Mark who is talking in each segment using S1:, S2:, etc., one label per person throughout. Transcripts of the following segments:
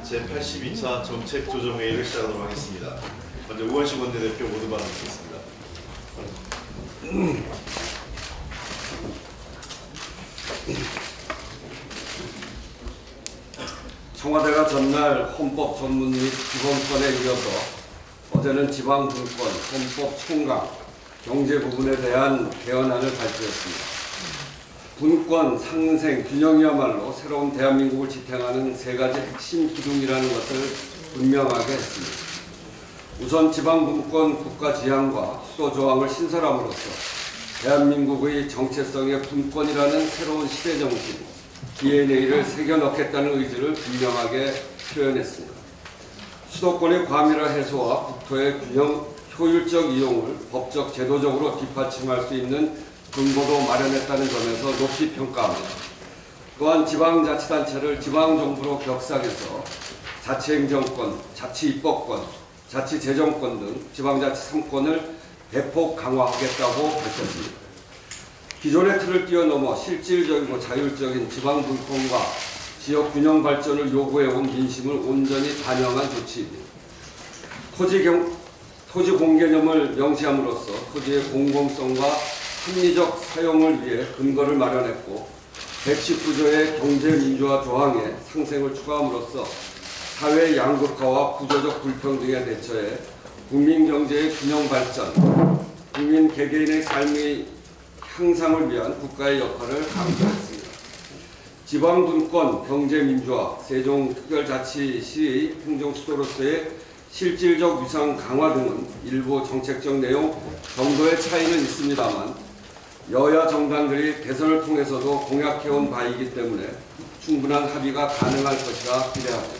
S1: 제82차 정책조정회의를 시작하도록 하겠습니다. 먼저 우원식 원내대표 모두 발언드리겠습니다.
S2: 청와대가 전날 헌법 전문 및 기본권에 이어서 어제는 지방분권, 헌법 총강, 경제 부분에 대한 개헌안을 발표했습니다. 분권, 상생, 균형이야말로 새로운 대한민국을 지탱하는 세 가지 핵심 기둥이라는 것을 분명하게 했습니다. 우선 지방분권 국가지향과 수도조항을 신설함으로써 대한민국의 정체성의 분권이라는 새로운 시대정신, DNA를 새겨넣겠다는 의지를 분명하게 표현했습니다. 수도권의 과밀화 해소와 국토의 균형 효율적 이용을 법적 제도적으로 뒷받침할 수 있는 근거도 마련했다는 점에서 높이 평가합니다. 또한 지방자치단체를 지방정부로 격상해서 자치행정권, 자치입법권, 자치재정권 등 지방자치 3권을 대폭 강화하겠다고 밝혔습니다. 기존의 틀을 뛰어넘어 실질적이고 자율적인 지방분권과 지역균형 발전을 요구해온 민심을 온전히 반영한 조치입니다. 토지 공개념을 명시함으로써 토지의 공공성과 합리적 사용을 위해 근거를 마련했고 119조의 경제민주화 조항에 상생을 추가함으로써 사회 양극화와 구조적 불평등에 대처해 국민경제의 균형 발전, 국민 개개인의 삶의 향상을 위한 국가의 역할을 강조했습니다. 지방분권, 경제민주화, 세종특별자치시의 행정수도로서의 실질적 위상 강화 등은 일부 정책적 내용 정도의 차이는 있습니다만 여야 정당들이 대선을 통해서도 공약해온 바이기 때문에 충분한 합의가 가능할 것이라 기대합니다.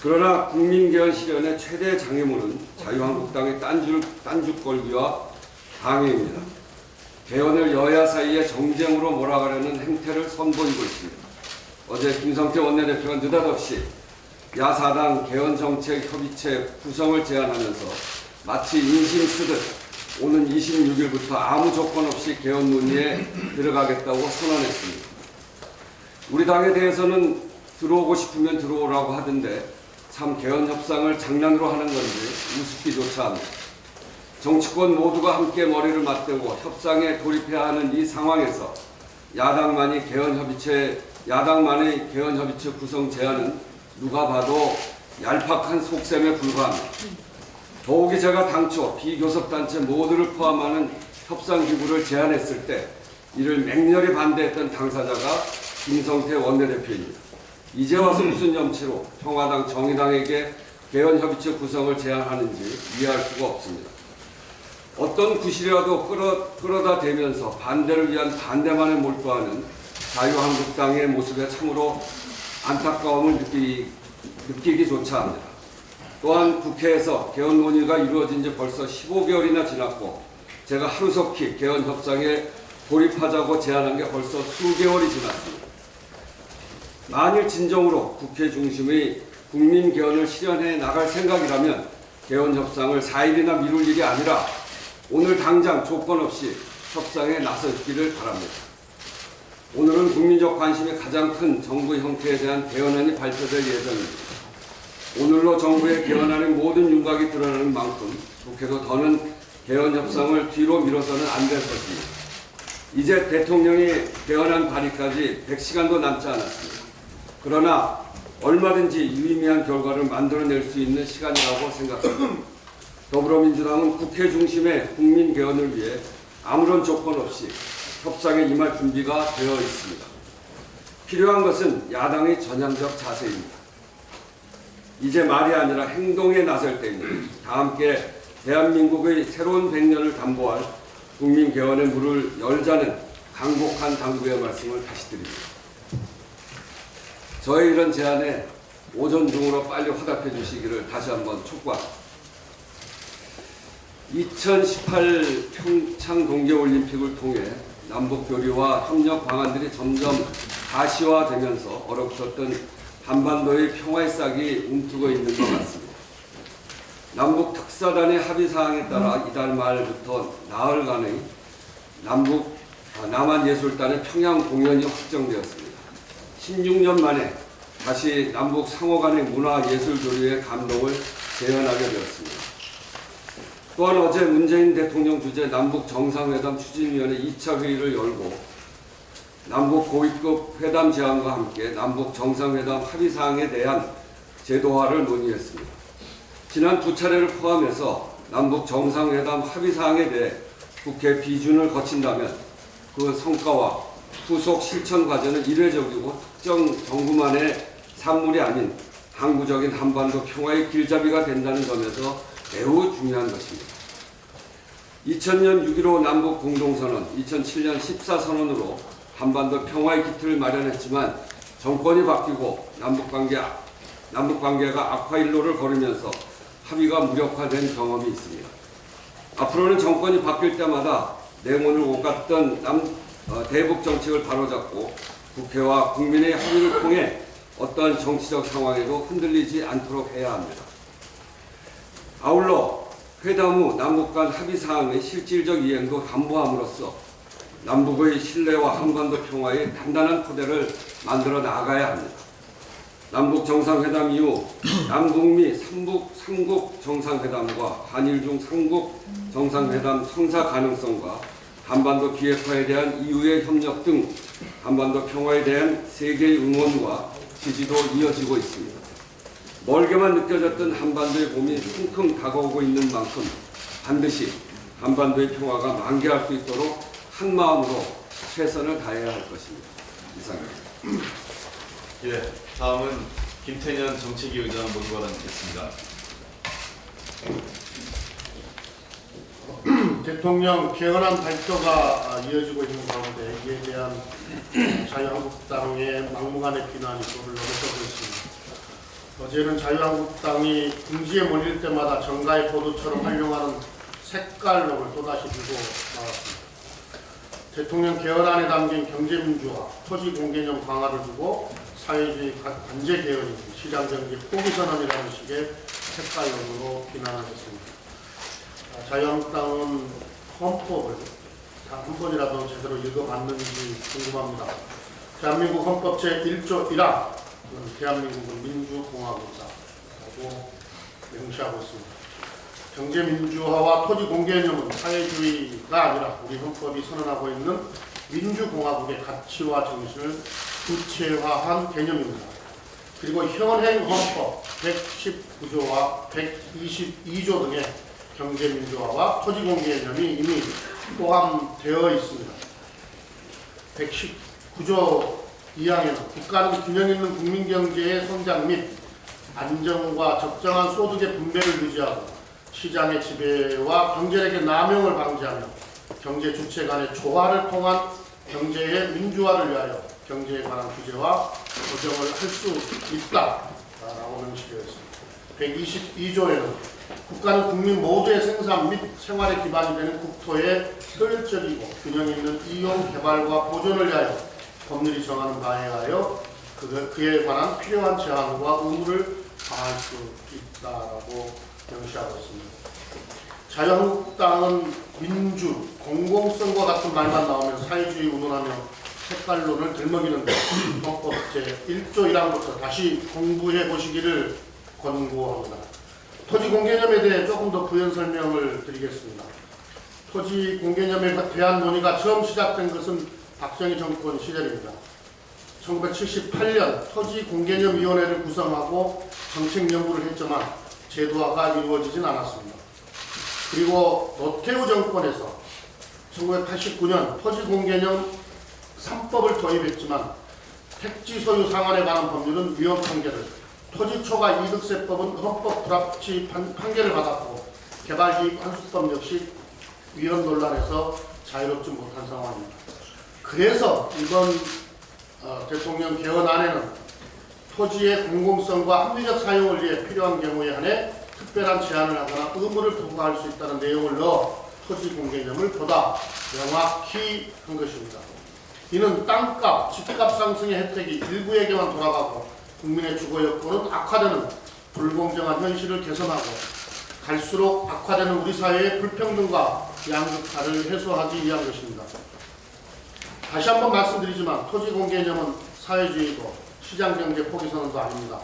S2: 그러나 국민개헌 실현의 최대 장애물은 자유한국당의 딴죽걸기와 방해입니다. 개헌을 여야 사이의 정쟁으로 몰아가려는 행태를 선보이고 있습니다. 어제 김성태 원내대표가 느닷없이 야사당 개헌정책협의체 구성을 제안하면서 마치 인심 쓰듯 오는 26일부터 아무 조건 없이 개헌 논의에 들어가겠다고 선언했습니다. 우리 당에 대해서는 들어오고 싶으면 들어오라고 하던데 참 개헌 협상을 장난으로 하는 건지 우습기조차 합니다. 정치권 모두가 함께 머리를 맞대고 협상에 돌입해야 하는 이 상황에서 야당만의 개헌협의체 구성 제안은 누가 봐도 얄팍한 속셈에 불과합니다. 더욱이 제가 당초 비교섭단체 모두를 포함하는 협상기구를 제안했을 때 이를 맹렬히 반대했던 당사자가 김성태 원내대표입니다. 이제 와서 무슨 염치로 평화당 정의당에게 개헌협의체 구성을 제안하는지 이해할 수가 없습니다. 어떤 구실이라도 끌어다 대면서 반대를 위한 반대만에 몰두하는 자유한국당의 모습에 참으로 안타까움을 느끼기조차 합니다. 또한 국회에서 개헌 논의가 이루어진 지 벌써 15개월이나 지났고 제가 하루속히 개헌 협상에 돌입하자고 제안한 게 벌써 수개월이 지났습니다. 만일 진정으로 국회 중심의 국민 개헌을 실현해 나갈 생각이라면 개헌 협상을 4일이나 미룰 일이 아니라 오늘 당장 조건 없이 협상에 나서기를 바랍니다. 오늘은 국민적 관심이 가장 큰 정부 형태에 대한 개헌안이 발표될 예정입니다. 오늘로 정부의 개헌안의 모든 윤곽이 드러나는 만큼 좋게도 더는 개헌 협상을 뒤로 미뤄서는 안 될 것입니다. 이제 대통령이 개헌안 발의까지 100시간도 남지 않았습니다. 그러나 얼마든지 유의미한 결과를 만들어낼 수 있는 시간이라고 생각합니다. 더불어민주당은 국회 중심의 국민 개헌을 위해 아무런 조건 없이 협상에 임할 준비가 되어 있습니다. 필요한 것은 야당의 전향적 자세입니다. 이제 말이 아니라 행동에 나설 때입니다. 다 함께 대한민국의 새로운 100년을 담보할 국민 개헌의 문을 열자는 강곡한 당부의 말씀을 다시 드립니다. 저의 이런 제안에 오전 중으로 빨리 화답해 주시기를 다시 한번 촉구합니다. 2018 평창 동계올림픽을 통해 남북교류와 협력 방안들이 점점 가시화되면서 얼어붙었던 한반도의 평화의 싹이 움트고 있는 것 같습니다. 남북 특사단의 합의 사항에 따라 이달 말부터 나흘간의 남한예술단의 평양 공연이 확정되었습니다. 16년 만에 다시 남북 상호 간의 문화 예술 교류의 감동을 재현하게 되었습니다. 또한 어제 문재인 대통령 주재 남북 정상회담 추진위원회 2차 회의를 열고 남북 고위급 회담 제안과 함께 남북 정상회담 합의사항에 대한 제도화를 논의했습니다. 지난 두 차례를 포함해서 남북 정상회담 합의사항에 대해 국회 비준을 거친다면 그 성과와 후속 실천 과제는 이례적이고 특정 정부만의 산물이 아닌 항구적인 한반도 평화의 길잡이가 된다는 점에서 매우 중요한 것입니다. 2000년 6.15 남북 공동선언, 2007년 14선언으로 한반도 평화의 기틀을 마련했지만 정권이 바뀌고 남북관계가 악화일로를 걸으면서 합의가 무력화된 경험이 있습니다. 앞으로는 정권이 바뀔 때마다 냉온을 오갔던 대북 정책을 바로잡고 국회와 국민의 합의를 통해 어떠한 정치적 상황에도 흔들리지 않도록 해야 합니다. 아울러 회담 후 남북 간 합의 사항의 실질적 이행도 담보함으로써 남북의 신뢰와 한반도 평화의 단단한 토대를 만들어 나가야 합니다. 남북 정상회담 이후 남북미 삼국 정상회담과 한일 중 삼국 정상회담 성사 가능성과 한반도 비핵화에 대한 이후의 협력 등 한반도 평화에 대한 세계의 응원과 지지도 이어지고 있습니다. 멀게만 느껴졌던 한반도의 봄이 쿵쿵 다가오고 있는 만큼 반드시 한반도의 평화가 만개할 수 있도록 한 마음으로 최선을 다해야 할 것입니다. 이상입니다.
S1: 예, 다음은 김태년 정책위 의장 모두 받아뵙겠습니다.
S3: 대통령 개헌안 발표가 이어지고 있는 가운데 이에 대한 자유한국당의 막무가내 비난이 도를 넘어서고 있습니다. 어제는 자유한국당이 궁지에 몰릴 때마다 정가의 보도처럼 활용하는 색깔론을 또다시 들고 나왔습니다. 대통령 개헌안에 담긴 경제민주화, 토지공개념 강화를 두고 사회주의 관제 개헌이 시장경제 포기선언이라는 식의 색깔론으로 비난을 했습니다. 자유한국당은 헌법을 한 번이라도 제대로 읽어봤는지 궁금합니다. 대한민국 헌법 제1조 1항 대한민국은 민주공화국이다라고 명시하고 있습니다. 경제민주화와 토지공개념은 사회주의가 아니라 우리 헌법이 선언하고 있는 민주공화국의 가치와 정신을 구체화한 개념입니다. 그리고 현행 헌법 119조와 122조 등의 경제민주화와 토지공개념이 이미 포함되어 있습니다. 119조 2항에는 국가는 균형 있는 국민경제의 성장 및 안정과 적정한 소득의 분배를 유지하고 시장의 지배와 경제력의 남용을 방지하며 경제 주체 간의 조화를 통한 경제의 민주화를 위하여 경제에 관한 규제와 조정을 할 수 있다라고 명시되어 있습니다. 122조에는 국가는 국민 모두의 생산 및 생활의 기반이 되는 국토의 효율적이고 균형 있는 이용, 개발과 보존을 위하여 법률이 정하는 바에 의하여 그에 관한 필요한 제한과 의무를 다할 수 있다라고 명시하고 있습니다. 자유한국당은 민주, 공공성과 같은 말만 나오면 사회주의 운운하며 색깔론을 들먹이는데 헌법 제1조 1항부터 다시 공부해 보시기를 권고합니다. 토지 공개념에 대해 조금 더 부연 설명을 드리겠습니다. 토지 공개념에 대한 논의가 처음 시작된 것은 박정희 정권 시절입니다. 1978년 토지공개념위원회를 구성하고 정책 연구를 했지만 제도화가 이루어지진 않았습니다. 그리고 노태우 정권에서 1989년 토지공개념 3법을 도입했지만 택지 소유 상한에 관한 법률은 위헌 판결을, 토지초과 이득세법은 헌법 불합치 판결을 받았고 개발이익 환수법 역시 위헌 논란에서 자유롭지 못한 상황입니다. 그래서 이번 대통령 개헌안에는 토지의 공공성과 합리적 사용을 위해 필요한 경우에 한해 특별한 제한을 하거나 의무를 부과할 수 있다는 내용을 넣어 토지 공개념을 보다 명확히 한 것입니다. 이는 땅값, 집값 상승의 혜택이 일부에게만 돌아가고 국민의 주거 여건은 악화되는 불공정한 현실을 개선하고 갈수록 악화되는 우리 사회의 불평등과 양극화를 해소하기 위한 것입니다. 다시 한번 말씀드리지만 토지 공개념은 사회주의고 시장경제 포기선언도 아닙니다.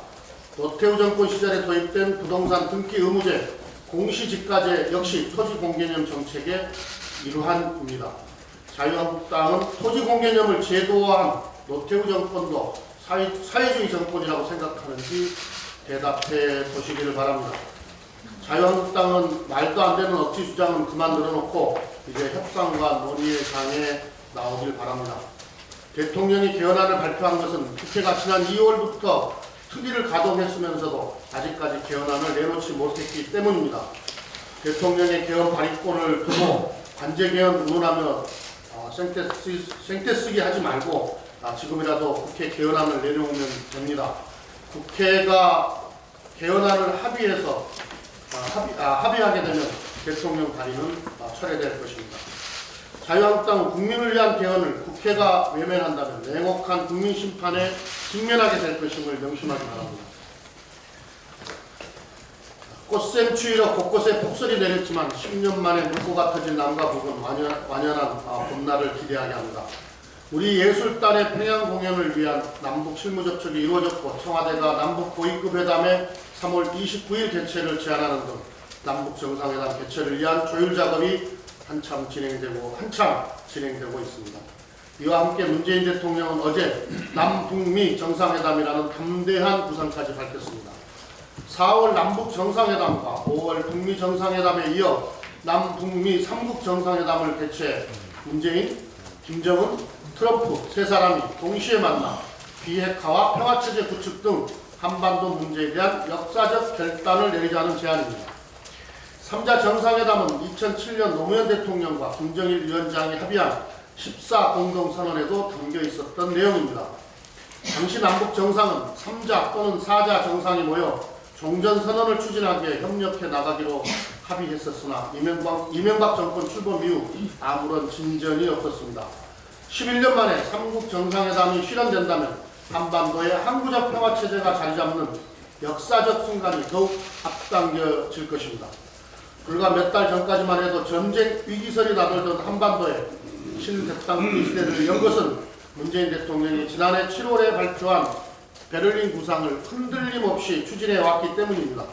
S3: 노태우 정권 시절에 도입된 부동산 등기 의무제, 공시지가제 역시 토지공개념 정책의 일환입니다. 자유한국당은 토지공개념을 제도화한 노태우 정권도 사회주의 정권이라고 생각하는지 대답해 보시기를 바랍니다. 자유한국당은 말도 안 되는 억지 주장은 그만 늘어놓고 이제 협상과 논의의 장에 나오길 바랍니다. 대통령이 개헌안을 발표한 것은 국회가 지난 2월부터 특위를 가동했으면서도 아직까지 개헌안을 내놓지 못했기 때문입니다. 대통령의 개헌 발의권을 두고 관제 개헌 운운하며 생떼 쓰기 하지 말고 지금이라도 국회 개헌안을 내려오면 됩니다. 국회가 개헌안을 합의하게 되면 대통령 발의는 철회될 것입니다. 자유한국당은 국민을 위한 개헌을 국회가 외면한다면 냉혹한 국민 심판에 직면하게 될 것임을 명심하기 바랍니다. 꽃샘추위로 곳곳에 폭설이 내렸지만 10년 만에 물고가 터진 남과 북은 완연한 봄날을 기대하게 합니다. 우리 예술단의 평양 공연을 위한 남북 실무 접촉이 이루어졌고 청와대가 남북 고위급 회담에 3월 29일 개최를 제안하는 등 남북 정상회담 개최를 위한 조율 작업이 한참 진행되고 있습니다. 이와 함께 문재인 대통령은 어제 남북미 정상회담이라는 담대한 구상까지 밝혔습니다. 4월 남북 정상회담과 5월 북미 정상회담에 이어 남북미 3국 정상회담을 개최해 문재인, 김정은, 트럼프 세 사람이 동시에 만나 비핵화와 평화체제 구축 등 한반도 문제에 대한 역사적 결단을 내리자는 제안입니다. 3자 정상회담은 2007년 노무현 대통령과 김정일 위원장이 합의한 14 공동선언에도 담겨 있었던 내용입니다. 당시 남북 정상은 3자 또는 4자 정상이 모여 종전선언을 추진하기 위해 협력해 나가기로 합의했었으나 이명박 정권 출범 이후 아무런 진전이 없었습니다. 11년 만에 3국 정상회담이 실현된다면 한반도의 항구적 평화체제가 자리잡는 역사적 순간이 더욱 앞당겨질 것입니다. 불과 몇 달 전까지만 해도 전쟁 위기설이 나돌던 한반도에 신대땅 시대를 연 것은 문재인 대통령이 지난해 7월에 발표한 베를린 구상을 흔들림 없이 추진해 왔기 때문입니다.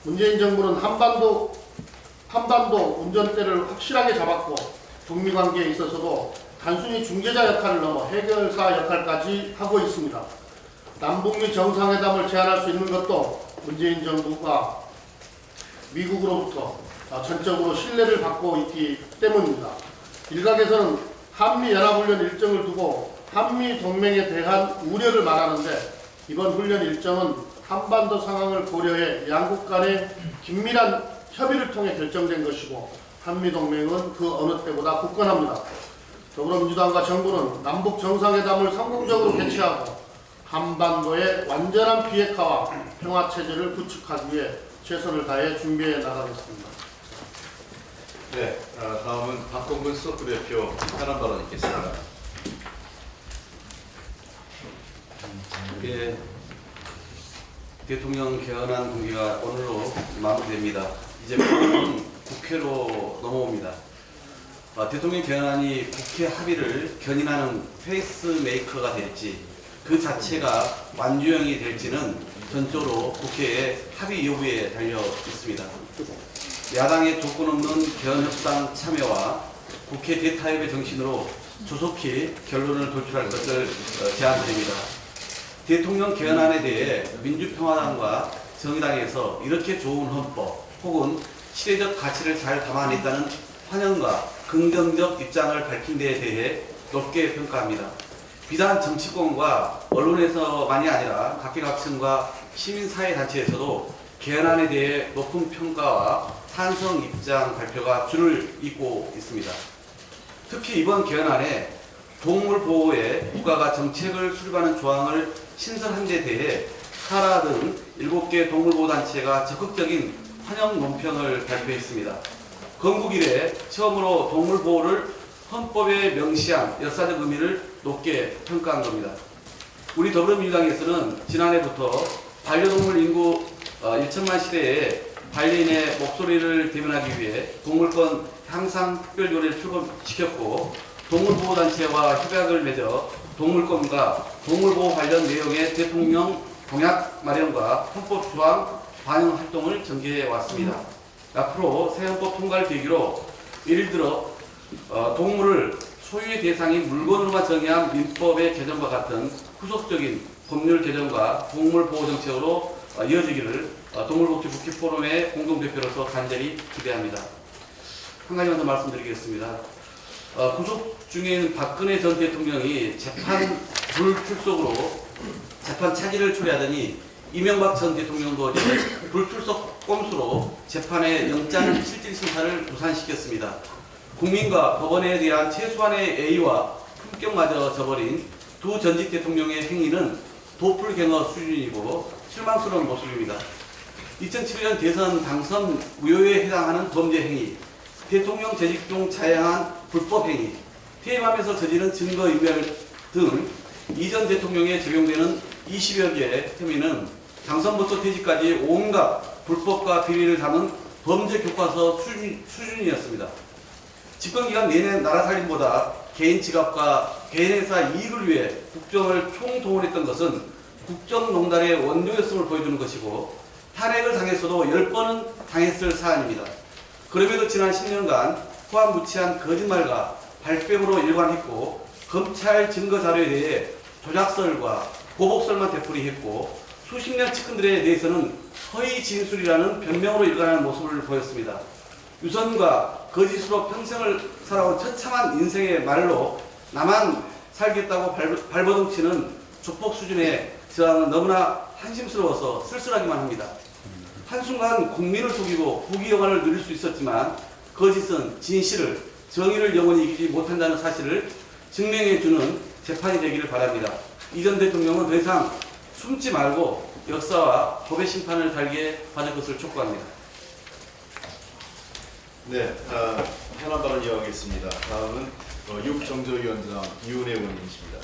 S3: 문재인 정부는 한반도 운전대를 확실하게 잡았고 북미 관계에 있어서도 단순히 중재자 역할을 넘어 해결사 역할까지 하고 있습니다. 남북미 정상회담을 제안할 수 있는 것도 문재인 정부가 미국으로부터 전적으로 신뢰를 받고 있기 때문입니다. 일각에서는 한미연합훈련 일정을 두고 한미동맹에 대한 우려를 말하는데 이번 훈련 일정은 한반도 상황을 고려해 양국 간의 긴밀한 협의를 통해 결정된 것이고 한미동맹은 그 어느 때보다 굳건합니다. 더불어민주당과 정부는 남북 정상회담을 성공적으로 개최하고 한반도의 완전한 비핵화와 평화체제를 구축하기 위해 최선을 다해 준비해 나가겠습니다.
S1: 네, 다음은 박범근 수석부 대표 현안 발언 있겠습니다.
S4: 예, 대통령 개헌안 동기가 오늘로 마무리됩니다. 이제 국회로 넘어옵니다. 대통령 개헌안이 국회 합의를 견인하는 페이스메이커가 될지 그 자체가 완주형이 될지는 전적으로 국회의 합의 여부에 달려 있습니다. 야당의 조건 없는 개헌 협상 참여와 국회 대타협의 정신으로 조속히 결론을 도출할 것을 제안드립니다. 대통령 개헌안에 대해 민주평화당과 정의당에서 이렇게 좋은 헌법 혹은 시대적 가치를 잘 담아냈다는 환영과 긍정적 입장을 밝힌 데에 대해 높게 평가합니다. 비단 정치권과 언론에서만이 아니라 각계각층과 시민사회단체에서도 개헌안에 대해 높은 평가와 찬성 입장 발표가 줄을 잇고 있습니다. 특히 이번 개헌안에 동물 보호에 국가가 정책을 수립하는 조항을 신설한 데 대해 카라 등 7개 동물보호단체가 적극적인 환영 논평을 발표했습니다. 건국 이래 처음으로 동물보호를 헌법에 명시한 역사적 의미를 높게 평가한 겁니다. 우리 더불어민주당에서는 지난해부터 반려동물 인구 1천만 시대에 반려인의 목소리를 대변하기 위해 동물권 향상 특별조례를 출범시켰고 동물보호단체와 협약을 맺어 동물권과 동물보호 관련 내용의 대통령 공약 마련과 헌법 조항 반영 활동을 전개해 왔습니다. 앞으로 새 헌법 통과를 계기로 예를 들어 동물을 소유의 대상인 물건으로만 정의한 민법의 개정과 같은 후속적인 법률 개정과 동물 보호 정책으로 이어지기를 동물복지국회 포럼의 공동대표로서 간절히 기대합니다. 한 가지만 더 말씀드리겠습니다. 구속 중에 있는 박근혜 전 대통령이 재판 불출석으로 재판 차질을 초래하더니 이명박 전 대통령도 어제 불출석 꼼수로 재판의 영장 실질 심사를 무산시켰습니다. 국민과 법원에 대한 최소한의 예의와 품격마저 저버린 두 전직 대통령의 행위는 도플갱어 수준이고 실망스러운 모습입니다. 2007년 대선 당선 무효에 해당하는 범죄 행위, 대통령 재직 중 자행한 불법 행위, 퇴임하면서 저지른 증거인멸 등 이전 대통령에 적용되는 20여 개의 혐의는 당선부터 퇴직까지 온갖 불법과 비리를 담은 범죄 교과서 수준이었습니다. 집권기간 내내 나라 살림보다 개인 지갑과 개인회사 이익을 위해 국정을 총동원했던 것은 국정농단의 원조였음을 보여주는 것이고 탄핵을 당했어도 10번은 당했을 사안입니다. 그럼에도 지난 10년간 후한무치한 거짓말과 발뺌으로 일관했고 검찰 증거자료에 대해 조작설과 보복설만 되풀이했고 수십 년 측근들에 대해서는 허위 진술이라는 변명으로 일관하는 모습을 보였습니다. 유선과 거짓으로 평생을 살아온 처참한 인생의 말로 나만 살겠다고 발버둥치는 조폭 수준의 저항은 너무나 한심스러워서 쓸쓸하기만 합니다. 한순간 국민을 속이고 부귀영화를 누릴 수 있었지만 거짓은 진실을, 정의를 영원히 이기지 못한다는 사실을 증명해주는 재판이 되기를 바랍니다. 이 전 대통령은 더 이상 숨지 말고 역사와 법의 심판을 달게 받을 것을 촉구합니다.
S1: 네, 현안 발언 이어가겠습니다. 다음은 육정조위원장 이은혜 의원님이십니다.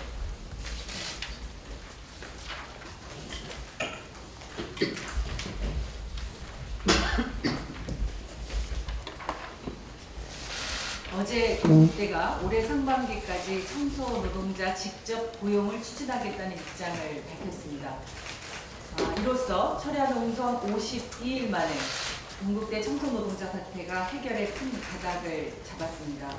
S5: 어제 국대가 올해 상반기까지 청소 노동자 직접 고용을 추진하겠다는 입장을 밝혔습니다. 이로써 철야 농성 52일 만에 동국대 청소 노동자 사태가 해결에 큰 가닥을 잡았습니다.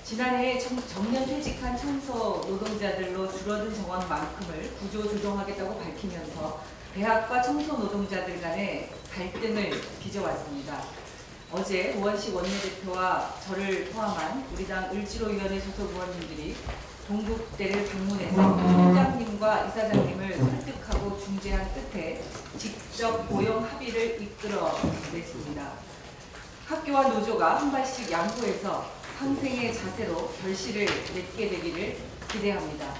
S5: 지난해 정년 퇴직한 청소 노동자들로 줄어든 정원만큼을 구조조정하겠다고 밝히면서 대학과 청소 노동자들 간의 갈등을 빚어왔습니다. 어제 우원식 원내대표와 저를 포함한 우리 당 을지로위원회 소속 의원님들이 동국대를 방문해서 총장님과 이사장님을 설득하고 중재한 끝에 직접 고용 합의를 이끌어냈습니다. 학교와 노조가 한 발씩 양보해서 상생의 자세로 결실을 맺게 되기를 기대합니다.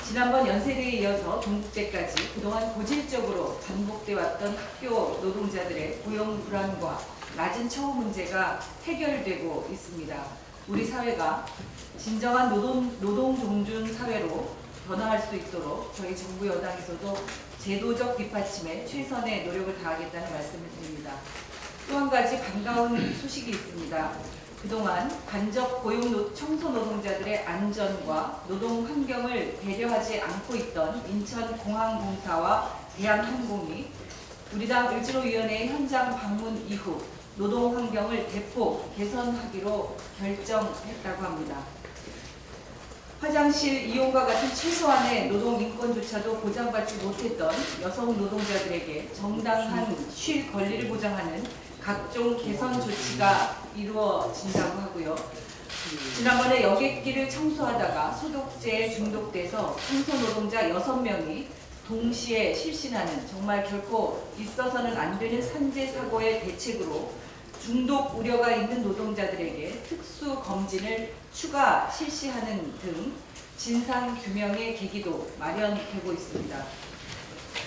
S5: 지난번 연세대에 이어서 동국대까지 그동안 고질적으로 반복돼 왔던 학교 노동자들의 고용 불안과 낮은 처우 문제가 해결되고 있습니다. 우리 사회가 진정한 노동 종준 사회로 변화할 수 있도록 저희 정부 여당에서도 제도적 뒷받침에 최선의 노력을 다하겠다는 말씀을 드립니다. 또 한 가지 반가운 소식이 있습니다. 그동안 간접 고용 청소 노동자들의 안전과 노동 환경을 배려하지 않고 있던 인천공항공사와 대한항공이 우리 당 을지로위원회 현장 방문 이후 노동 환경을 대폭 개선하기로 결정했다고 합니다. 화장실 이용과 같은 최소한의 노동 인권조차도 보장받지 못했던 여성 노동자들에게 정당한 쉴 권리를 보장하는 각종 개선 조치가 이루어진다고 하고요. 지난번에 여객기를 청소하다가 소독제에 중독돼서 청소 노동자 6명이 동시에 실신하는 정말 결코 있어서는 안 되는 산재 사고의 대책으로 중독 우려가 있는 노동자들에게 특수 검진을 추가 실시하는 등 진상 규명의 계기도 마련되고 있습니다.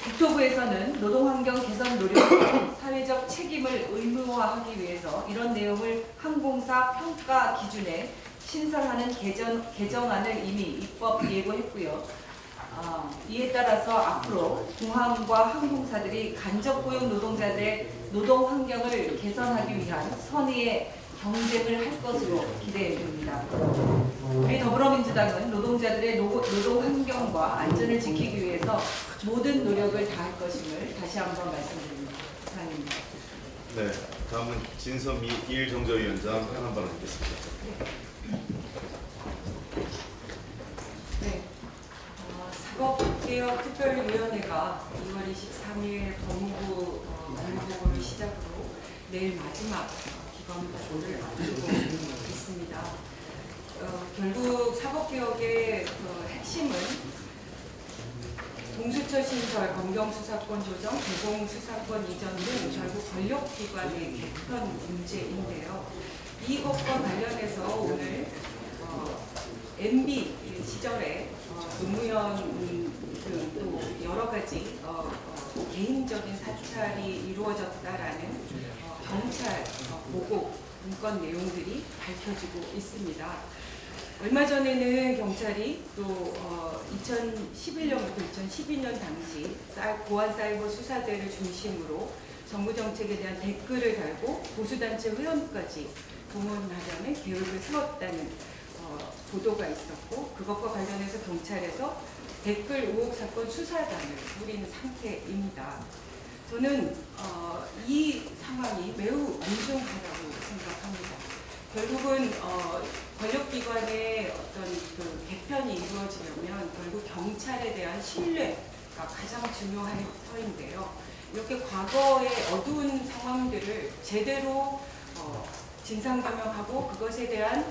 S5: 국토부에서는 노동환경 개선 노력과 사회적 책임을 의무화하기 위해서 이런 내용을 항공사 평가 기준에 신설하는 개정안을 이미 입법 예고했고요. 이에 따라서 앞으로 공항과 항공사들이 간접 고용 노동자들의 노동 환경을 개선하기 위한 선의의 경쟁을 할 것으로 기대됩니다. 우리 더불어민주당은 노동자들의 노동 환경과 안전을 지키기 위해서 모든 노력을 다할 것임을 다시 한번 말씀드립니다. 이상입니다.
S1: 네, 다음은 진선미 일정저위원장 현안 발언 듣겠습니다.
S6: 네, 사법개혁특별위원회가 2월 23일 법무부 업무보고를 시작으로 내일 마지막 기관보고를 앞두고 있습니다. 결국 사법개혁의 핵심은 공수처 신설, 검경수사권 조정, 대공수사권 이전 등 결국 권력기관의 개편 문제인데요. 이것과 관련해서 오늘 MB 시절에 노무현 또 여러 가지 개인적인 사찰이 이루어졌다라는 경찰 보고 문건 내용들이 밝혀지고 있습니다. 얼마 전에는 경찰이 또 2011년부터 2012년 당시 보안사이버 수사대를 중심으로 정부 정책에 대한 댓글을 달고 보수단체 회원까지 동원하려는 계획을 세웠다는 보도가 있었고, 그것과 관련해서 경찰에서 댓글 의혹 사건 수사단을 꾸린 상태입니다. 저는 이 상황이 매우 엄중하다고 생각합니다. 결국은 권력기관의 어떤 그 개편이 이루어지려면 결국 경찰에 대한 신뢰가 가장 중요한 터인데요. 이렇게 과거의 어두운 상황들을 제대로 진상규명하고 그것에 대한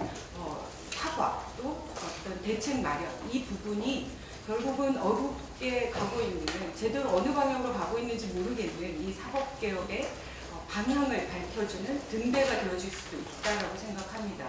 S6: 사과 또 어떤 대책 마련, 이 부분이 결국은 어둡게 가고 있는, 제대로 어느 방향으로 가고 있는지 모르겠는 이 사법개혁의 방향을 밝혀주는 등대가 되어줄 수도 있다고 생각합니다.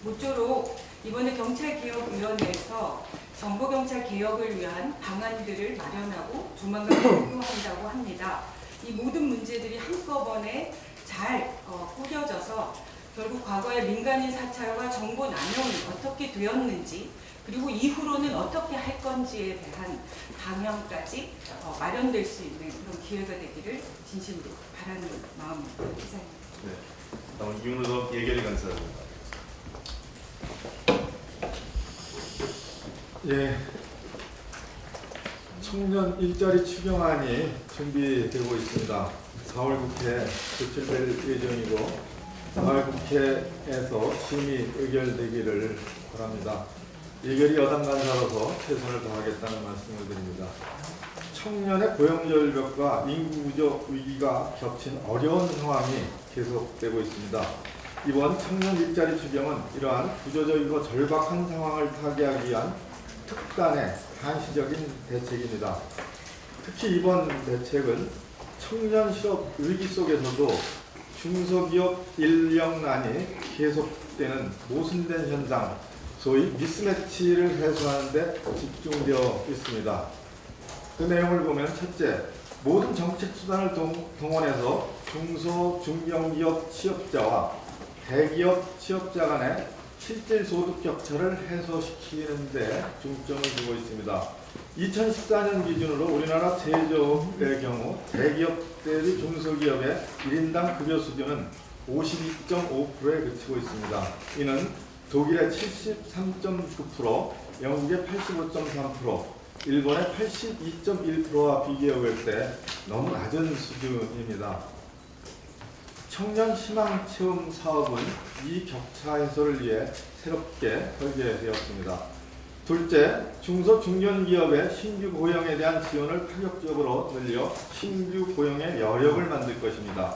S6: 모쪼록 이번에 경찰개혁위원회에서 정보경찰 개혁을 위한 방안들을 마련하고 조만간 공유한다고 합니다. 이 모든 문제들이 한꺼번에 잘 꾸려져서 결국 과거의 민간인 사찰과 정보 남용이 어떻게 되었는지, 그리고 이후로는 어떻게 할 건지에 대한 방향까지 마련될 수 있는 그런 기회가 되기를 진심으로 바라는 마음입니다. 이상입니다.
S1: 네, 다음은 이윤우덕 예결위 간사입니다.
S7: 예, 청년 일자리 추경안이 준비되고 있습니다. 4월 국회에 제출될 예정이고 4월 국회에서 심의 의결되기를 바랍니다. 예결위 여당 간사로서 최선을 다하겠다는 말씀을 드립니다. 청년의 고용절벽과 인구구조 위기가 겹친 어려운 상황이 계속되고 있습니다. 이번 청년 일자리 추경은 이러한 구조적이고 절박한 상황을 타개하기 위한 특단의 한시적인 대책입니다. 특히 이번 대책은 청년 실업 위기 속에서도 중소기업 인력난이 계속되는 모순된 현상, 소위 미스매치를 해소하는 데 집중되어 있습니다. 그 내용을 보면 첫째, 모든 정책 수단을 동원해서 중소, 중견기업 취업자와 대기업 취업자 간의 실질 소득 격차를 해소시키는 데 중점을 두고 있습니다. 2014년 기준으로 우리나라 제조업의 경우 대기업 대비 중소기업의 1인당 급여 수준은 52.5%에 그치고 있습니다. 이는 독일의 73.9%, 영국의 85.3%, 일본의 82.1%와 비교해 볼 때 너무 낮은 수준입니다. 청년 희망 체험 사업은 이 격차 해소를 위해 새롭게 설계되었습니다. 둘째, 중소 중견기업의 신규 고용에 대한 지원을 파격적으로 늘려 신규 고용의 여력을 만들 것입니다.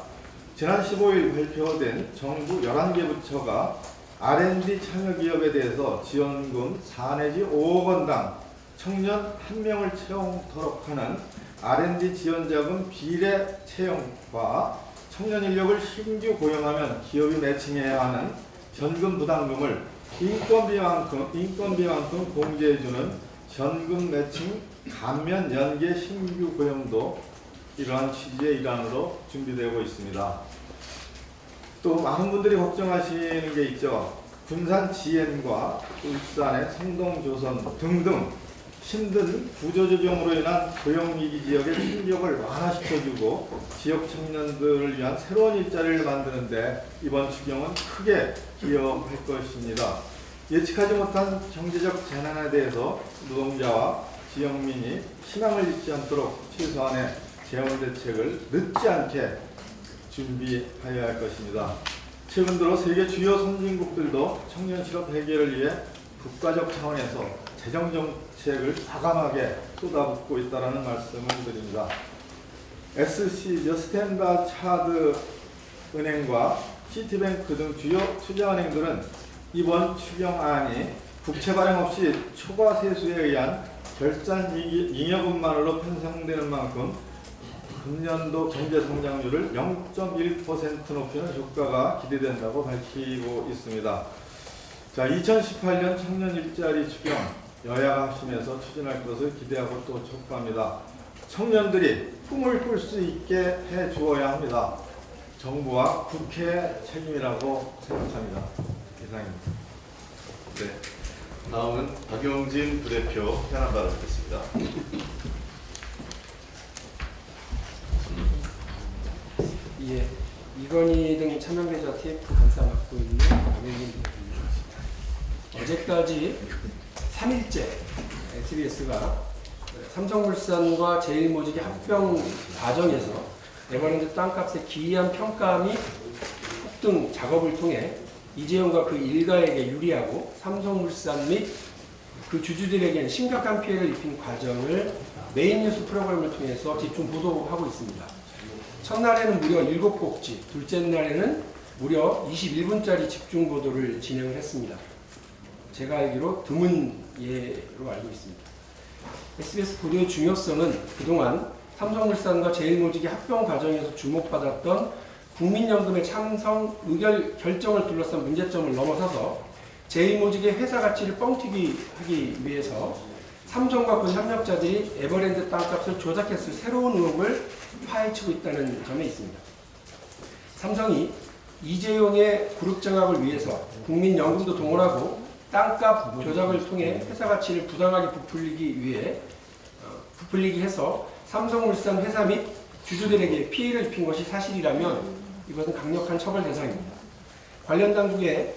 S7: 지난 15일 발표된 정부 11개 부처가 R&D 참여기업에 대해서 지원금 4 내지 5억 원당 청년 1명을 채용토록 하는 R&D 지원자금 비례 채용과 청년 인력을 신규 고용하면 기업이 매칭해야 하는 전금 부담금을 인건비만큼 공제해주는 전금 매칭 감면 연계 신규 고용도 이러한 취지의 일환으로 준비되고 있습니다. 또 많은 분들이 걱정하시는 게 있죠. 군산 GM과 울산의 성동조선 등등 힘든 구조조정으로 인한 고용위기 지역의 충격을 완화시켜주고 지역 청년들을 위한 새로운 일자리를 만드는데 이번 추경은 크게 기여할 것입니다. 예측하지 못한 경제적 재난에 대해서 노동자와 지역민이 희망을 잃지 않도록 최소한의 재원 대책을 늦지 않게 준비하여야 할 것입니다. 최근 들어 세계 주요 선진국들도 청년 실업 해결을 위해 국가적 차원에서 재정 정책을 과감하게 쏟아붓고 있다는 말씀을 드립니다. SC, 스탠다드 차드 은행과 시티뱅크 등 주요 투자은행들은 이번 추경안이 국채 발행 없이 초과 세수에 의한 결산 잉여금만으로 편성되는 만큼 금년도 경제 성장률을 0.1% 높이는 효과가 기대된다고 밝히고 있습니다. 자, 2018년 청년 일자리 추경 여야가 합심해서 추진할 것을 기대하고 또 촉구합니다. 청년들이 꿈을 꿀 수 있게 해 주어야 합니다. 정부와 국회의 책임이라고 생각합니다. 이상입니다.
S1: 네. 다음은 박용진 부대표 현안 발언 듣겠습니다.
S8: 예, 이건희 등 차명계좌 TF 감사 맡고 있는 박용진 부대표입니다. 어제까지 3일째 SBS가 삼성물산과 제일모직의 합병 과정에서 에버랜드 땅값의 기이한 평가 및 폭등 작업을 통해 이재용과 그 일가에게 유리하고 삼성물산 및 그 주주들에게는 심각한 피해를 입힌 과정을 메인 뉴스 프로그램을 통해서 집중 보도하고 있습니다. 첫날에는 무려 7곡지, 둘째 날에는 무려 21분짜리 집중 보도를 진행을 했습니다. 제가 알기로 드문 예로 알고 있습니다. SBS 보도의 중요성은 그동안 삼성물산과 제일모직의 합병 과정에서 주목받았던 국민연금의 참석 의결 결정을 둘러싼 문제점을 넘어서서 제일모직의 회사 가치를 뻥튀기 하기 위해서 삼성과 그 협력자들이 에버랜드 땅값을 조작했을 새로운 의혹을 파헤치고 있다는 점에 있습니다. 삼성이 이재용의 그룹 장악을 위해서 국민연금도 동원하고 땅값 조작을 통해 회사 가치를 부당하게 부풀리기 해서 삼성물산 회사 및 주주들에게 피해를 입힌 것이 사실이라면 이것은 강력한 처벌 대상입니다. 관련 당국의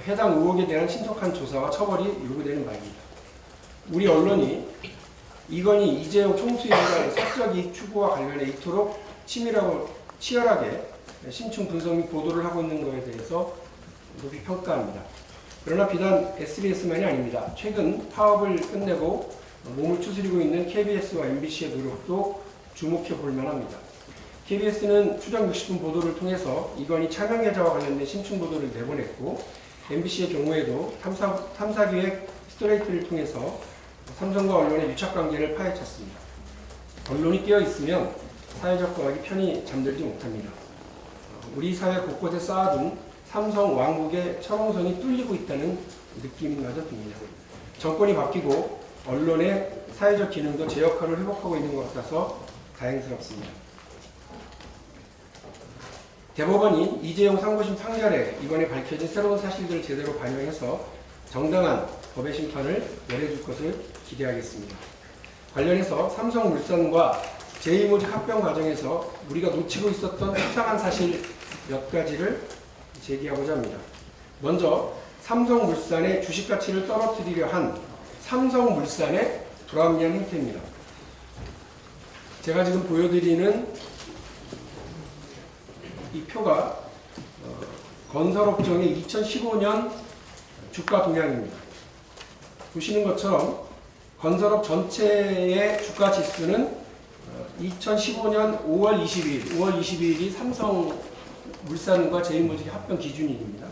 S8: 해당 의혹에 대한 신속한 조사와 처벌이 요구되는 바입니다. 우리 언론이 이건희 이재용 총수일가의 사적 이익 추구와 관련해 이토록 치열하게 심층 분석 및 보도를 하고 있는 것에 대해서 높이 평가합니다. 그러나 비단 SBS만이 아닙니다. 최근 파업을 끝내고 몸을 추스리고 있는 KBS와 MBC의 노력도 주목해 볼 만합니다. KBS는 추정 60분 보도를 통해서 이건희 차명계좌와 관련된 심층 보도를 내보냈고 MBC의 경우에도 탐사기획 스트레이트를 통해서 삼성과 언론의 유착관계를 파헤쳤습니다. 언론이 깨어있으면 사회적 과학이 편히 잠들지 못합니다. 우리 사회 곳곳에 쌓아둔 삼성 왕국의 철옹성이 뚫리고 있다는 느낌마저 듭니다. 정권이 바뀌고 언론의 사회적 기능도 제 역할을 회복하고 있는 것 같아서 다행스럽습니다. 대법원이 이재용 상고심 판결에 이번에 밝혀진 새로운 사실들을 제대로 반영해서 정당한 법의 심판을 내려줄 것을 기대하겠습니다. 관련해서 삼성물산과 제일모직 합병 과정에서 우리가 놓치고 있었던 수상한 사실 몇 가지를 제기하고자 합니다. 먼저 삼성물산의 주식가치를 떨어뜨리려 한 삼성물산의 불합리한 행태입니다. 제가 지금 보여드리는 이 표가 건설업종의 2015년 주가 동향입니다. 보시는 것처럼 건설업 전체의 주가 지수는 2015년 5월 22일이 삼성물산과 제일모직의 합병 기준일입니다.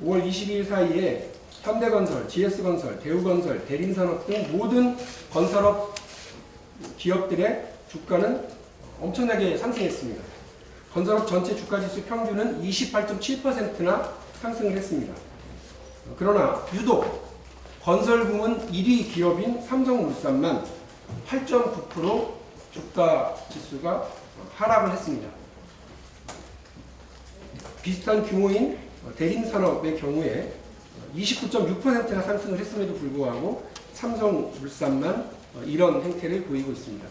S8: 5월 22일 사이에 현대건설, GS건설, 대우건설, 대림산업 등 모든 건설업 기업들의 주가는 엄청나게 상승했습니다. 건설업 전체 주가지수 평균은 28.7%나 상승을 했습니다. 그러나 유독 건설부문 1위 기업인 삼성물산만 8.9% 주가 지수가 하락을 했습니다. 비슷한 규모인 대림산업의 경우에 29.6%나 상승을 했음에도 불구하고 삼성물산만 이런 행태를 보이고 있습니다.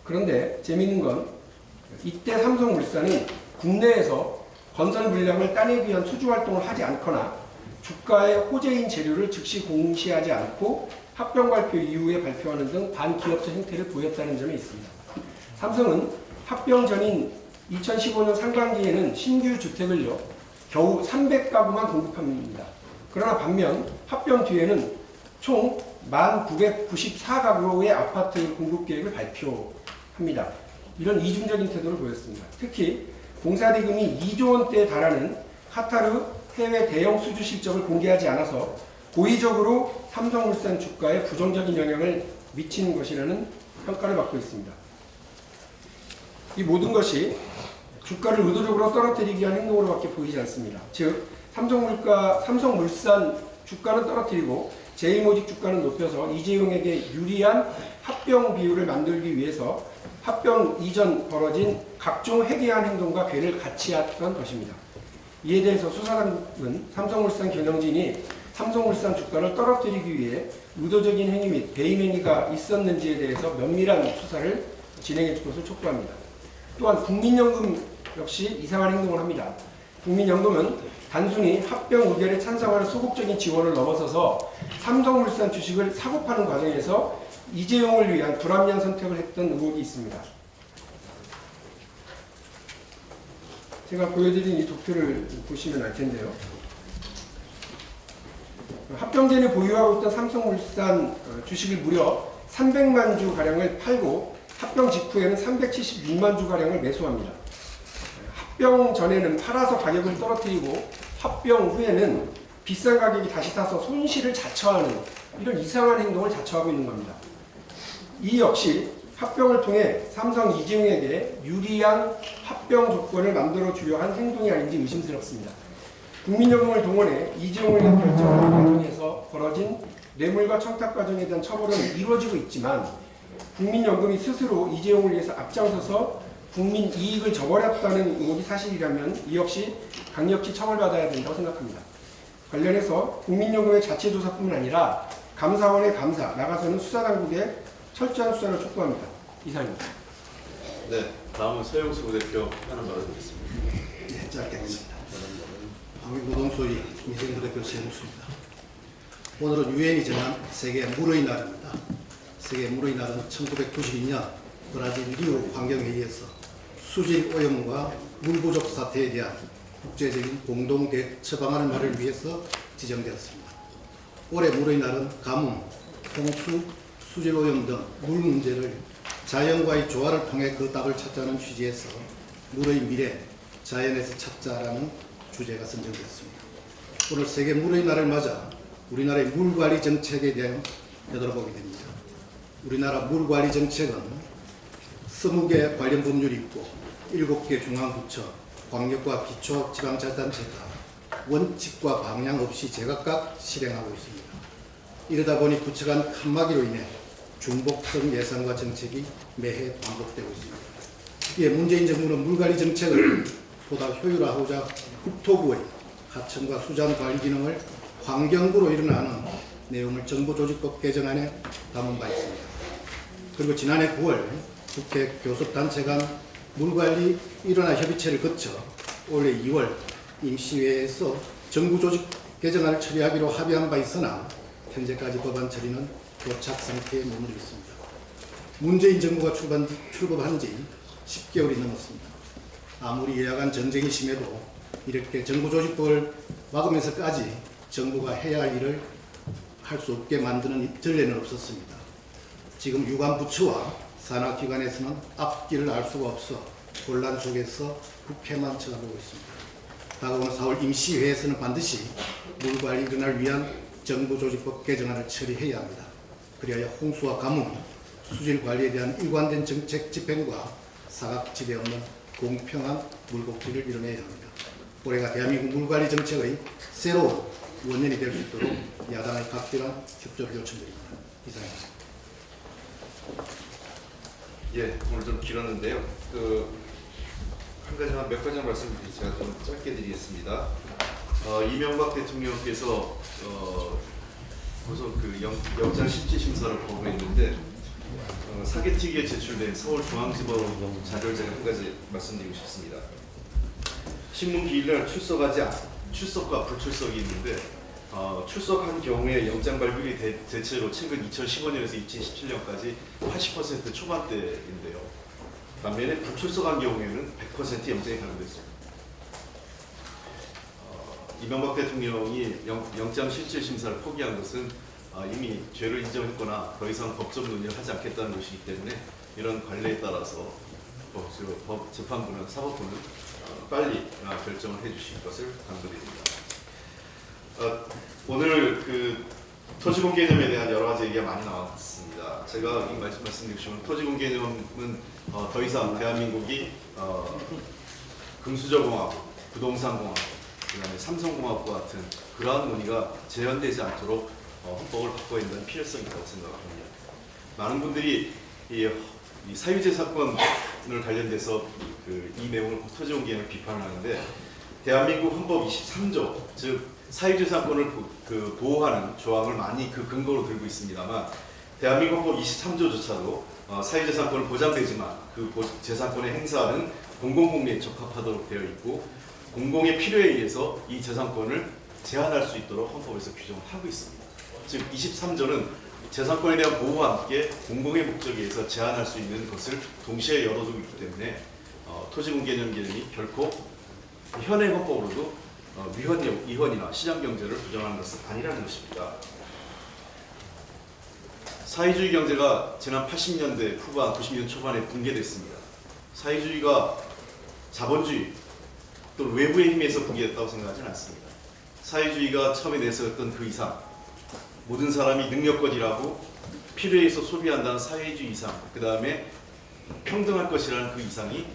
S8: 그런데 재미있는 건 이때 삼성물산은 국내에서 건설 물량을 따내기 위한 수주 활동을 하지 않거나 주가의 호재인 재료를 즉시 공시하지 않고 합병 발표 이후에 발표하는 등 반기업적 행태를 보였다는 점이 있습니다. 삼성은 합병 전인 2015년 상반기에는 신규 주택을요 겨우 300가구만 공급합니다. 그러나 반면 합병 뒤에는 총 1994가구의 아파트 공급 계획을 발표합니다. 이런 이중적인 태도를 보였습니다. 특히 공사대금이 2조 원대에 달하는 카타르 해외 대형 수주 실적을 공개하지 않아서 고의적으로 삼성물산 주가에 부정적인 영향을 미치는 것이라는 평가를 받고 있습니다. 이 모든 것이 주가를 의도적으로 떨어뜨리기 위한 행동으로밖에 보이지 않습니다. 즉 삼성물산 주가는 떨어뜨리고 제2모직 주가는 높여서 이재용에게 유리한 합병 비율을 만들기 위해서 합병 이전 벌어진 각종 회계한 행동과 괴를 같이 했던 것입니다. 이에 대해서 수사당국은 삼성물산 경영진이 삼성물산 주가를 떨어뜨리기 위해 의도적인 행위 및 배임 행위가 있었는지에 대해서 면밀한 수사를 진행해 줄 것을 촉구합니다. 또한 국민연금 역시 이상한 행동을 합니다. 국민연금은 단순히 합병 의결에 찬성하는 소극적인 지원을 넘어서서 삼성물산 주식을 사고 파는 과정에서 이재용을 위한 불합리한 선택을 했던 의혹이 있습니다. 제가 보여드린 이 도표를 보시면 알 텐데요. 합병 전에 보유하고 있던 삼성물산 주식을 무려 300만 주 가량을 팔고 합병 직후에는 376만 주 가량을 매수합니다. 합병 전에는 팔아서 가격을 떨어뜨리고 합병 후에는 비싼 가격이 다시 사서 손실을 자처하는 이런 이상한 행동을 자처하고 있는 겁니다. 이 역시 합병을 통해 삼성 이재용에게 유리한 합병 조건을 만들어 주려 한 행동이 아닌지 의심스럽습니다. 국민연금을 동원해 이재용을 위한 결정하는 과정에서 벌어진 뇌물과 청탁 과정에 대한 처벌은 이루어지고 있지만 국민연금이 스스로 이재용을 위해서 앞장서서 국민 이익을 저버렸다는 의혹이 사실이라면 이 역시 강력히 처벌받아야 된다고 생각합니다. 관련해서 국민연금의 자체 조사뿐만 아니라 감사원의 감사, 나가서는 수사당국에 철저한 수사를 촉구합니다. 이상입니다.
S1: 네, 다음은 서영수 부대표 하는 말을 듣겠습니다.
S9: 네, 짧게 하겠습니다. 한국노동소위 김희생 부대표 서영수입니다. 오늘은 유엔이 정한 세계 물의 날입니다. 세계 물의 날은 1992년 브라질 리우 환경회의에서 수질 오염과 물 부족 사태에 대한 국제적인 공동 대처 방안을 마련을 위해서 지정되었습니다. 올해 물의 날은 가뭄, 홍수, 수질 오염 등 물 문제를 자연과의 조화를 통해 그 답을 찾자는 취지에서 물의 미래, 자연에서 찾자라는 주제가 선정되었습니다. 오늘 세계 물의 날을 맞아 우리나라의 물관리 정책에 대해 되돌아보게 됩니다. 우리나라 물관리 정책은 20개 관련 법률이 있고 7개 중앙부처, 광역과 기초지방자치단체가 원칙과 방향 없이 제각각 실행하고 있습니다. 이러다 보니 부처 간 칸막이로 인해 중복성 예산과 정책이 매해 반복되고 있습니다. 이에 문재인 정부는 물관리 정책을 보다 효율화하고자 국토부의 하천과 수잔 관리 기능을 환경부로 일어나는 내용을 정부조직법 개정안에 담은 바 있습니다. 그리고 지난해 9월 국회 교섭단체 간 물관리 일원화 협의체를 거쳐 올해 2월 임시회에서 정부조직 개정안을 처리하기로 합의한 바 있으나 현재까지 법안 처리는 도착 상태에 머물러 있습니다. 문재인 정부가 출범한 지 10개월이 넘었습니다. 아무리 예약한 전쟁이 심해도 이렇게 정부조직법을 막으면서까지 정부가 해야 할 일을 할 수 없게 만드는 전례는 없었습니다. 지금 유관부처와 산하기관에서는 앞길을 알 수가 없어 혼란 속에서 국회만 쳐다보고 있습니다. 다가오는 4월 임시회에서는 반드시 물관리 일원을 위한 정부조직법 개정안을 처리해야 합니다. 그리하여 홍수와 가뭄, 수질 관리에 대한 일관된 정책 집행과 사각지대 없는 공평한 물복지를 이뤄내야 합니다. 올해가 대한민국 물관리 정책의 새로운 원년이 될 수 있도록 야당의 각별한 협조를 요청드립니다. 이상입니다.
S1: 예, 오늘 좀 길었는데요. 몇 가지만 말씀드리고 제가 좀 짧게 드리겠습니다. 이명박 대통령께서 우선 그 영장 실질 심사를 거부했는데 사개특위에 제출된 서울중앙지법 자료를 제가 한 가지 말씀드리고 싶습니다. 신문 기일날 출석과 불출석이 있는데 출석한 경우에 영장 발부일이 대체로 최근 2015년에서 2017년까지 80% 초반대인데요. 반면에 불출석한 경우에는 100% 영장이 발부됐습니다. 이명박 대통령이 영장 실질 심사를 포기한 것은 이미 죄를 인정했거나 더 이상 법적 논의를 하지 않겠다는 것이기 때문에 이런 관례에 따라서 재판부는 사법부는 빨리 결정을 해주실 것을 당부드립니다. 오늘 그 토지공 개념에 대한 여러 가지 얘기가 많이 나왔습니다. 제가 이 말씀드리고 싶은 토지공 개념은 더 이상 대한민국이 금수저공화국, 부동산공화국, 그다음에 삼성공화국과 같은 그러한 논의가 재현되지 않도록 헌법을 바꿔야 된다는 필요성이 있다고 생각합니다. 많은 분들이 이 사유재 사건을 관련돼서 이 내용을 토지공 개념을 비판을 하는데 대한민국 헌법 23조 즉 사유재 사건을 보호하는 조항을 많이 그 근거로 들고 있습니다만 대한민국 헌법 23조조차도 사유재산권은 보장되지만 그 재산권의 행사는 공공복리에 적합하도록 되어 있고 공공의 필요에 의해서 이 재산권을 제한할 수 있도록 헌법에서 규정을 하고 있습니다. 즉 23조는 재산권에 대한 보호와 함께 공공의 목적에 의해서 제한할 수 있는 것을 동시에 열어두고 있기 때문에 토지공개념 개념이 결코 현행 헌법으로도 이혼이나 시장경제를 부정하는 것은 아니라는 것입니다. 사회주의 경제가 지난 80년대 후반, 90년 초반에 붕괴됐습니다. 사회주의가 자본주의 또는 외부의 힘에 의해서 붕괴됐다고 생각하지는 않습니다. 사회주의가 처음에 내세웠던 그 이상 모든 사람이 능력껏 일하고 필요에 의해서 소비한다는 사회주의 이상, 그 다음에 평등할 것이라는 그 이상이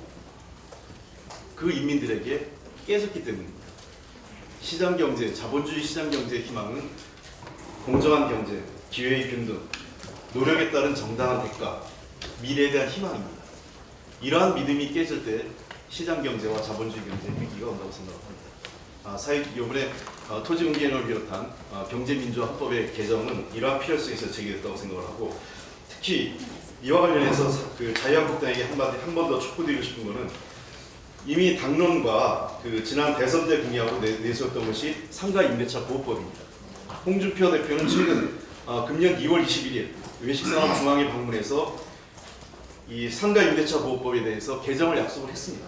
S1: 그 인민들에게 깨졌기 때문입니다. 시장경제, 자본주의 시장경제의 희망은 공정한 경제, 기회의 균등, 노력에 따른 정당한 대가, 미래에 대한 희망입니다. 이러한 믿음이 깨질 때 시장경제와 자본주의 경제의 위기가 온다고 생각합니다. 이번에 토지공개념을 비롯한 경제민주화 헌법의 개정은 이러한 필요성에서 제기됐다고 생각을 하고 특히 이와 관련해서 자유한국당에게 한 번 더 촉구드리고 싶은 것은 이미 당론과 지난 대선 때 공약으로 내세웠던 것이 상가 임대차 보호법입니다. 홍준표 대표는 최근 금년 2월 21일 외식산업중앙회 방문해서 이 상가 임대차 보호법에 대해서 개정을 약속을 했습니다.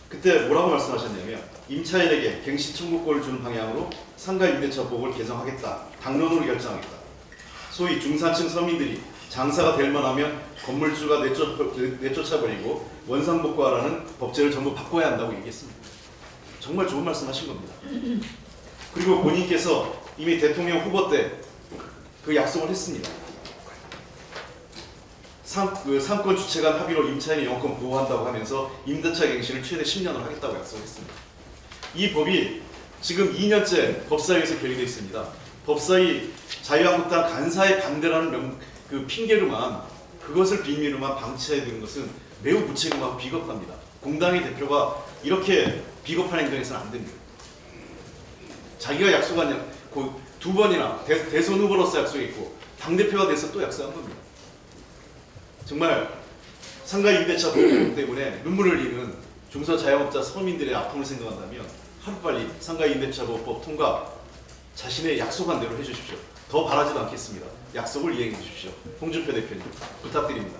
S1: 그때 뭐라고 말씀하셨냐면 임차인에게 갱신 청구권을 주는 방향으로 상가 임대차 보호를 개정하겠다. 당론으로 결정하겠다. 소위 중산층 서민들이 장사가 될 만하면 건물주가 내쫓아버리고 원상복구하라는 법제를 전부 바꿔야 한다고 얘기했습니다. 정말 좋은 말씀 하신 겁니다. 그리고 본인께서 이미 대통령 후보 때 그 약속을 했습니다. 상권 주체 간 합의로 임차인의 영권 보호한다고 하면서 임대차 갱신을 최대 10년을 하겠다고 약속했습니다. 이 법이 지금 2년째 법사위에서 결의되어 있습니다. 법사위 자유한국당 간사의 반대라는 핑계로만 그것을 빌미로만 방치해야 되는 것은 매우 무책임하고 비겁합니다. 공당의 대표가 이렇게 비겁한 행동해서는 안 됩니다. 자기가 약속한 두 번이나 대선 후보로서 약속했고 당대표가 돼서 또 약속한 겁니다. 정말 상가 임대차 보호 때문에 눈물을 흘리는 중소자영업자 서민들의 아픔을 생각한다면 하루빨리 상가 임대차 보호법 통과 자신의 약속한 대로 해주십시오. 더 바라지도 않겠습니다. 약속을 이행해 주십시오. 홍준표 대표님 부탁드립니다.